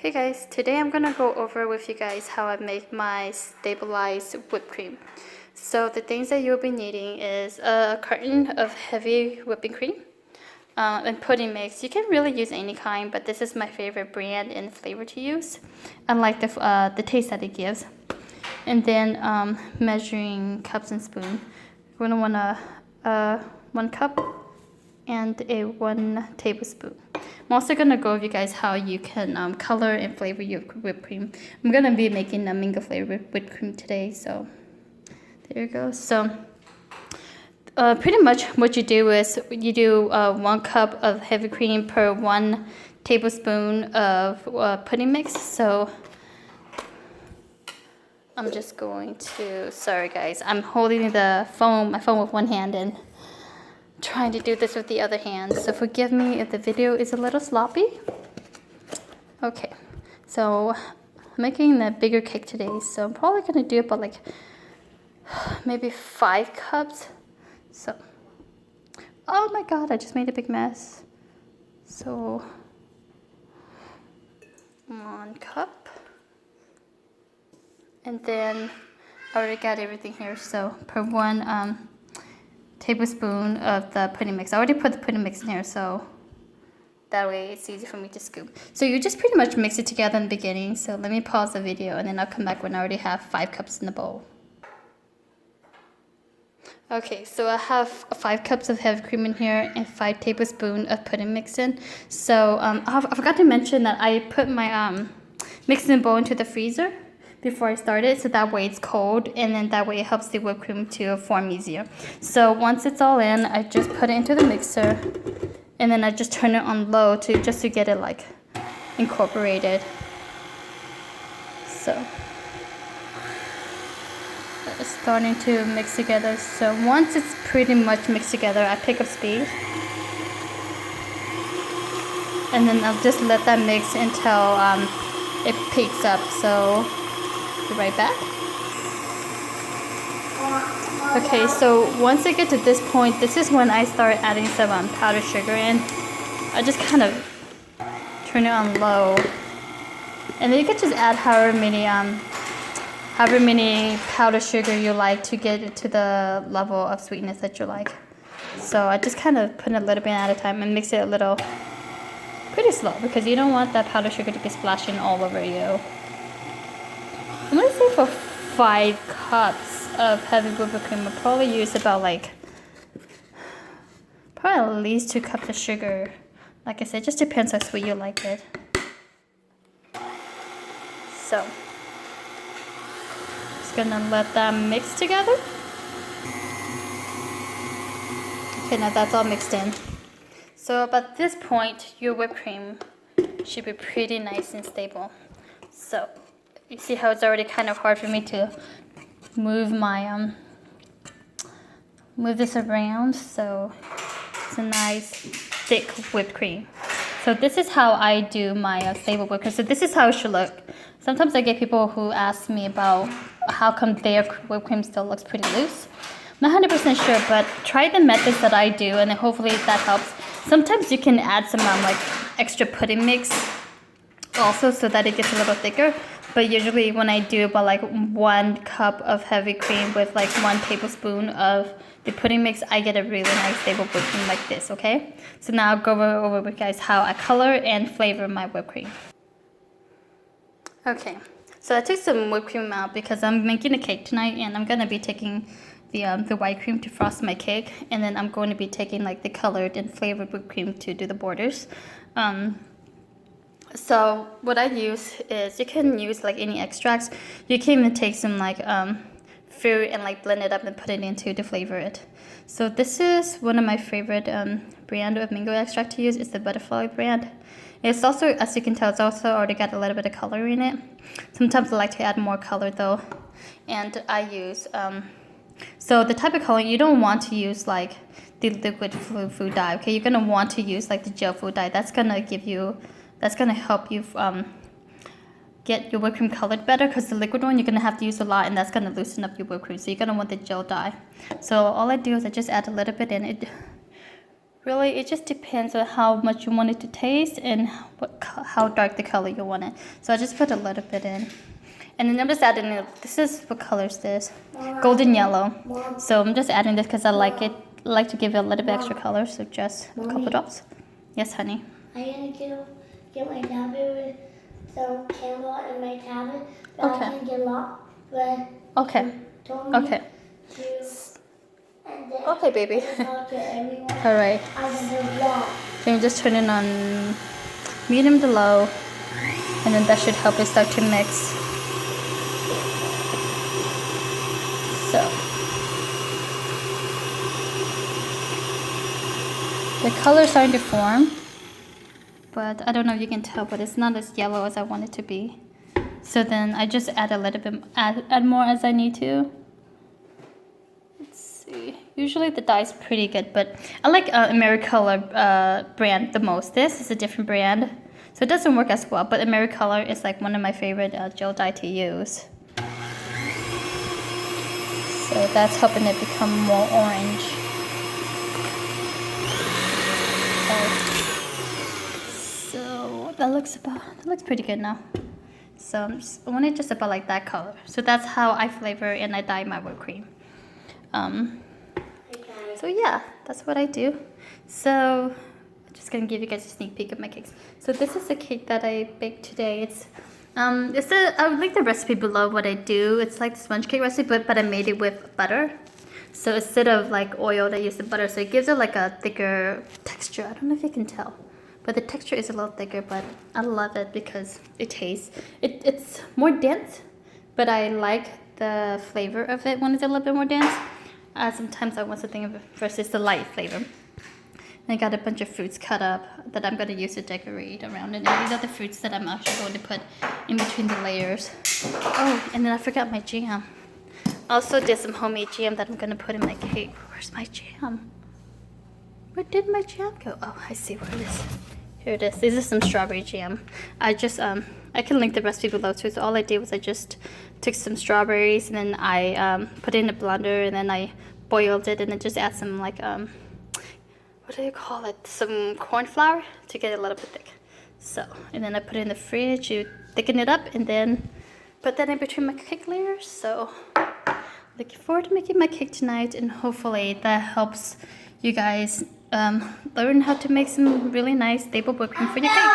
Hey guys, today I'm gonna go over with you guys how I make my stabilized whipped cream. So the things that you'll be needing is a carton of heavy whipping cream and pudding mix. You can really use any kind, but this is my favorite brand and flavor to use. I like the taste that it gives. And then measuring cups and spoon. You're gonna want a 1 cup and a 1 tablespoon. I'm also gonna go with you guys how you can color and flavor your whipped cream. I'm gonna be making a mango flavored whipped cream today, so there you go. So pretty much what you do is you do 1 cup of heavy cream per 1 tablespoon of pudding mix. So I'm just going to, sorry guys, I'm holding my phone with one hand and trying to do this with the other hand, so forgive me if the video is a little sloppy. Okay, so I'm making a bigger cake today, so I'm probably gonna do about like maybe 5 cups. So, oh my god, I just made a big mess. So 1 cup, and then I already got everything here, so per 1 tablespoon of the pudding mix. I already put the pudding mix in here, so that way it's easy for me to scoop. So you just pretty much mix it together in the beginning. So let me pause the video and then I'll come back when I already have 5 cups in the bowl. Okay, so I have 5 cups of heavy cream in here and 5 tablespoons of pudding mix in. So I forgot to mention that I put my mixing bowl into the freezer before I started, so that way it's cold, and then that way it helps the whipped cream to form easier. So once it's all in, I just put it into the mixer, and then I just turn it on low just to get it like incorporated. So it's starting to mix together. So once it's pretty much mixed together, I pick up speed, and then I'll just let that mix until it peaks up. So right back. Okay, so once I get to this point, this is when I start adding some powdered sugar in. I just kind of turn it on low, and then you can just add however many powdered sugar you like to get it to the level of sweetness that you like. So I just kind of put a little bit at a time and mix it a little pretty slow, because you don't want that powdered sugar to be splashing all over you. I'm gonna say for 5 cups of heavy whipped cream, I'll probably use about probably at least 2 cups of sugar. Like I said, just depends how sweet you like it. So, just gonna let that mix together. Okay, now that's all mixed in. So about this point, your whipped cream should be pretty nice and stable. So you see how it's already kind of hard for me to move my move this around. So it's a nice thick whipped cream. So this is how I do my stable whipped cream. So this is how it should look. Sometimes I get people who ask me about how come their whipped cream still looks pretty loose. I'm not 100% sure, but try the methods that I do, and then hopefully that helps. Sometimes you can add some like extra pudding mix also, so that it gets a little thicker. But usually when I do about like 1 cup of heavy cream with like 1 tablespoon of the pudding mix, I get a really nice stable whipped cream like this, okay? So now I'll go over with you guys how I color and flavor my whipped cream. Okay, so I took some whipped cream out because I'm making a cake tonight, and I'm gonna be taking the white cream to frost my cake, and then I'm going to be taking like the colored and flavored whipped cream to do the borders. So what I use is, you can use like any extracts. You can even take some like fruit and like blend it up and put it into to flavor it. So this is one of my favorite brand of mango extract to use. It's the Butterfly brand. It's also, as you can tell, it's also already got a little bit of color in it. Sometimes I like to add more color though, and I use so the type of color, you don't want to use like the liquid food dye. Okay, you're gonna want to use like the gel food dye. That's gonna help you get your whipped cream colored better, because the liquid one you're gonna have to use a lot, and that's gonna loosen up your whipped cream. So you're gonna want the gel dye. So all I do is I just add a little bit in it. really, it just depends on how much you want it to taste and how dark the color you want it. So I just put a little bit in. And then I'm just adding it. This is, what color is this? Golden yellow. So I'm just adding this because I like it. I like to give it a little bit extra color. So just a couple drops. Yes, honey. I'm going to get my tablet with some candle in my tablet. But Okay. I can get locked. But Okay. told me Okay. to, and then Okay, baby. I talk to everyone. All right. I can do vlog. Then you just turn it on medium to low. And then that should help it start to mix. So. The color is starting to form, but I don't know if you can tell, but it's not as yellow as I want it to be. So then I just add a little bit, add more as I need to. Let's see. Usually the dye is pretty good, but I like AmeriColor brand the most. This is a different brand, so it doesn't work as well, but AmeriColor is like one of my favorite gel dye to use. So that's helping it become more orange. So that looks pretty good now. So I want it just about like that color. So that's how I flavor and I dye my whipped cream. So yeah, that's what I do. So I'm just gonna give you guys a sneak peek of my cakes. So this is a cake that I baked today. I would link the recipe below what I do. It's like the sponge cake recipe, but I made it with butter. So instead of like oil, I use the butter. So it gives it like a thicker texture. I don't know if you can tell, but the texture is a little thicker, but I love it because it's more dense, but I like the flavor of it when it's a little bit more dense. Sometimes I want something versus the light flavor. And I got a bunch of fruits cut up that I'm going to use to decorate around it. And these are the fruits that I'm actually going to put in between the layers. Oh, and then I forgot my jam. I also did some homemade jam that I'm going to put in my cake. Where's my jam? Where did my jam go? Oh, I see where it is. Here it is. This is some strawberry jam. I can link the recipe below too. So all I did was I just took some strawberries and then I put it in a blender and then I boiled it and then just add some like, what do you call it? Some corn flour to get it a little bit thick. So, and then I put it in the fridge to thicken it up and then put that in between my cake layers. So, looking forward to making my cake tonight and hopefully that helps you guys learn how to make some really nice stable whipped cream for your cake.